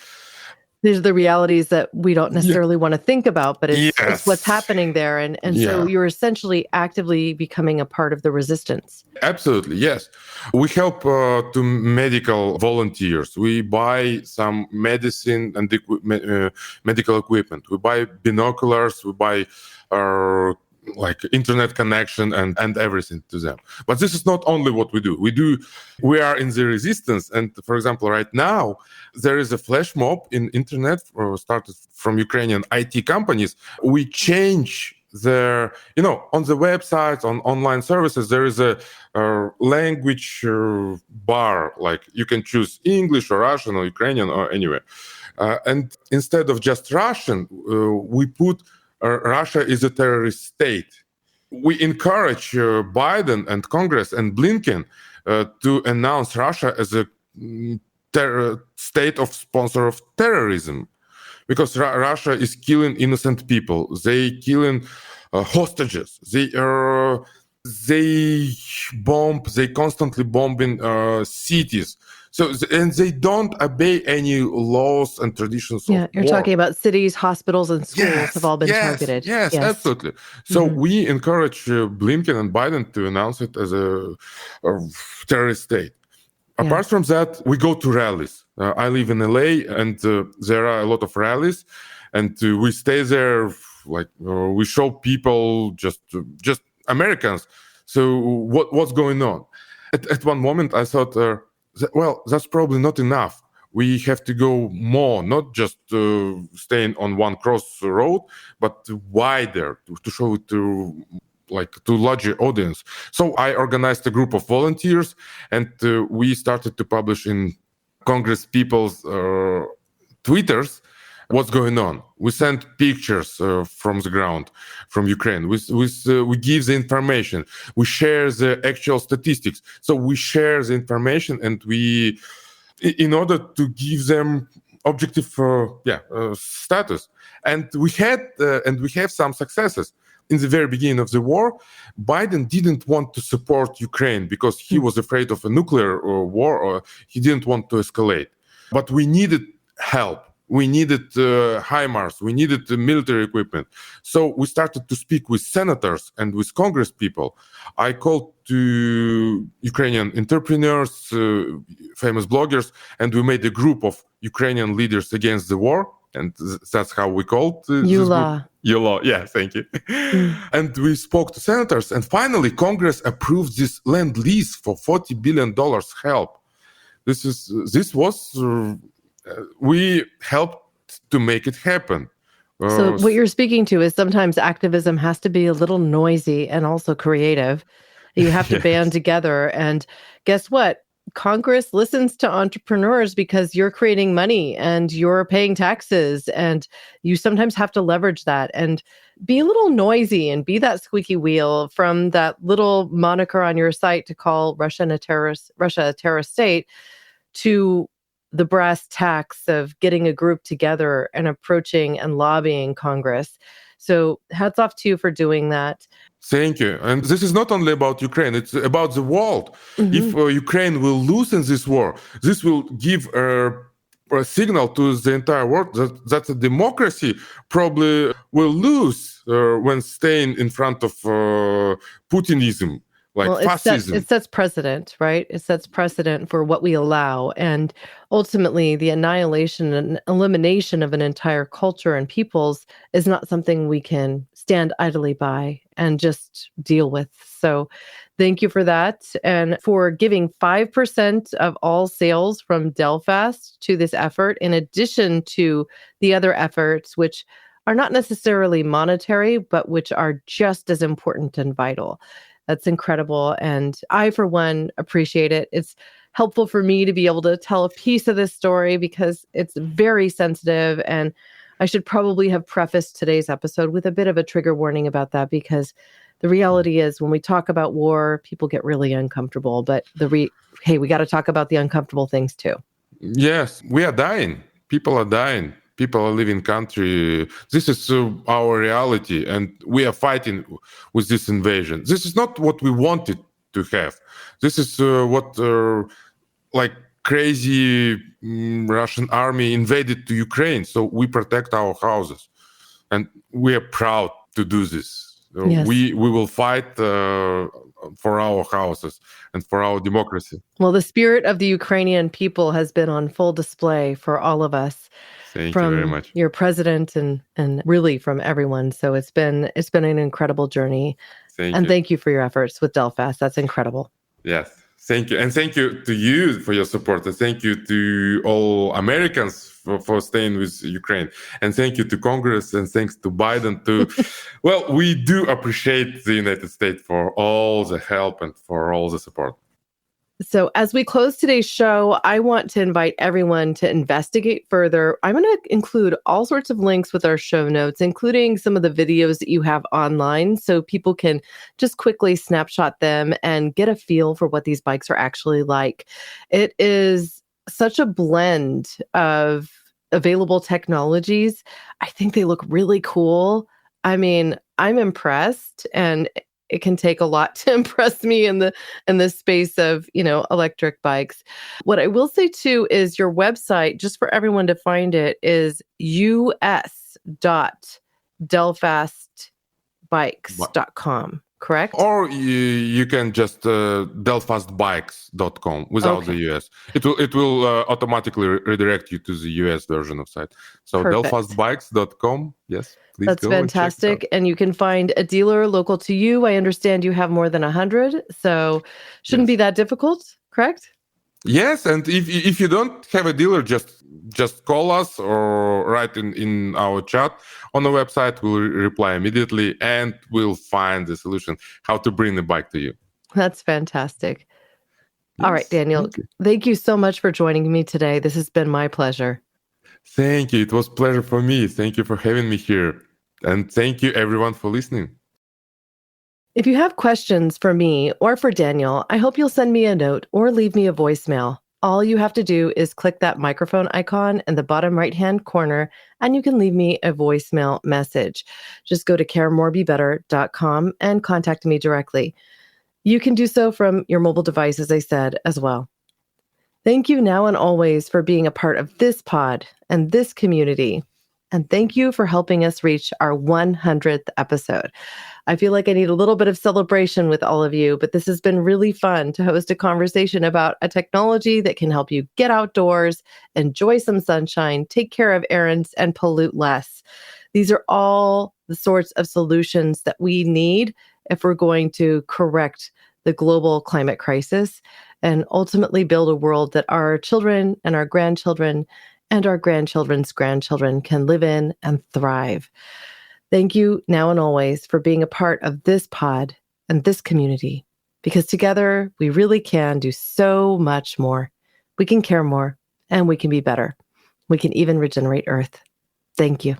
These are the realities that we don't necessarily want to think about, but it's what's happening there. And so you're essentially actively becoming a part of the resistance. Absolutely, yes. We help to medical volunteers. We buy some medicine and medical equipment. We buy binoculars. We buy internet connection and everything to them. But this is not only what we do. We are in the resistance. And for example, right now, there is a flash mob in internet started from Ukrainian IT companies. We change their, on the websites, on online services, there is a language bar, you can choose English or Russian or Ukrainian or anywhere. And instead of just Russian, we put Russia is a terrorist state. We encourage Biden and Congress and Blinken to announce Russia as a state of sponsor of terrorism, because Russia is killing innocent people. They killing hostages. They constantly bombing cities. So, and they don't obey any laws and traditions. Yeah, you're talking about cities, hospitals, and schools have all been targeted. Yes, absolutely. So we encourage Blinken and Biden to announce it as a terrorist state. Apart from that, we go to rallies. I live in LA, and there are a lot of rallies, and we stay there. We show people, just Americans. So what's going on? At one moment, I thought, that's probably not enough. We have to go more, not just staying on one crossroad, but wider to show it to larger audience. So I organized a group of volunteers, and we started to publish in Congress people's Twitters what's going on. We send pictures from the ground, from Ukraine. We give the information. We share the actual statistics. So we share the information, and we, in order to give them objective status. And we have some successes. in the very beginning of the war, Biden didn't want to support Ukraine because he was afraid of a nuclear war, or he didn't want to escalate. But we needed help. We needed HIMARS. We needed military equipment. So we started to speak with senators and with Congress people. I called to Ukrainian entrepreneurs, famous bloggers, and we made a group of Ukrainian leaders against the war. And that's how we called EULA. EULA, yeah, thank you. And we spoke to senators, and finally Congress approved this Lend-Lease for $40 billion help. We helped to make it happen. So what you're speaking to is sometimes activism has to be a little noisy and also creative. You have to band together. And guess what? Congress listens to entrepreneurs because you're creating money and you're paying taxes, and you sometimes have to leverage that and be a little noisy and be that squeaky wheel, from that little moniker on your site to call Russia a terrorist state, to the brass tacks of getting a group together and approaching and lobbying Congress. So hats off to you for doing that. Thank you. And this is not only about Ukraine, it's about the world. If Ukraine will lose in this war, this will give a signal to the entire world that the democracy probably will lose when staying in front of Putinism. Fascism. It sets precedent, right? It sets precedent for what we allow. And ultimately, the annihilation and elimination of an entire culture and peoples is not something we can stand idly by and just deal with. So thank you for that. And for giving 5% of all sales from Delfast to this effort, in addition to the other efforts, which are not necessarily monetary, but which are just as important and vital. That's incredible. And I, for one, appreciate it. It's helpful for me to be able to tell a piece of this story because it's very sensitive. And I should probably have prefaced today's episode with a bit of a trigger warning about that, because the reality is when we talk about war, people get really uncomfortable. But hey, we got to talk about the uncomfortable things too. Yes, we are dying. People are dying. People are leaving country. This is our reality, and we are fighting with this invasion. This is not what we wanted to have. This is what crazy Russian army invaded to Ukraine. So we protect our houses, and we are proud to do this. Yes. We will fight for our houses and for our democracy. Well, the spirit of the Ukrainian people has been on full display for all of us. Thank from you very much. Your president and really from everyone. So it's been an incredible journey. Thank you for your efforts with Delfast. That's incredible. Yes. Thank you. And thank you to you for your support. And thank you to all Americans for staying with Ukraine. And thank you to Congress, and thanks to Biden too. Well, we do appreciate the United States for all the help and for all the support. So as we close today's show, I want to invite everyone to investigate further. I'm going to include all sorts of links with our show notes, including some of the videos that you have online, so people can just quickly snapshot them and get a feel for what these bikes are actually like. It is such a blend of available technologies. I think they look really cool. I mean, I'm impressed, and it can take a lot to impress me in the space of, electric bikes. What I will say too is your website, just for everyone to find it, is us.delfastbikes.com, correct? Or you can just delfastbikes.com without the US. It will automatically redirect you to the US version of site. So Perfect. delfastbikes.com. Yes. That's fantastic. And you can find a dealer local to you. I understand you have more than 100, so shouldn't be that difficult, correct? Yes, and if you don't have a dealer, just call us or write in our chat on the website. We'll reply immediately, and we'll find the solution how to bring the bike to you. That's fantastic. Yes, all right, Daniel, thank you so much for joining me today. This has been my pleasure. Thank you. It was a pleasure for me. Thank you for having me here. And thank you, everyone, for listening. If you have questions for me or for Daniel, I hope you'll send me a note or leave me a voicemail. All you have to do is click that microphone icon in the bottom right-hand corner, and you can leave me a voicemail message. Just go to caremorebebetter.com and contact me directly. You can do so from your mobile device, as I said, as well. Thank you now and always for being a part of this pod and this community. And thank you for helping us reach our 100th episode. I feel like I need a little bit of celebration with all of you, but this has been really fun to host a conversation about a technology that can help you get outdoors, enjoy some sunshine, take care of errands, and pollute less. These are all the sorts of solutions that we need if we're going to correct the global climate crisis and ultimately build a world that our children and our grandchildren and our grandchildren's grandchildren can live in and thrive. Thank you now and always for being a part of this pod and this community, because together we really can do so much more. We can care more and we can be better. We can even regenerate Earth. Thank you.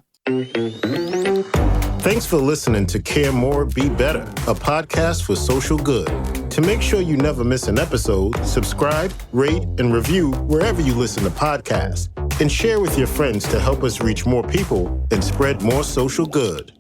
Thanks for listening to Care More, Be Better, a podcast for social good. To make sure you never miss an episode, subscribe, rate, and review wherever you listen to podcasts, and share with your friends to help us reach more people and spread more social good.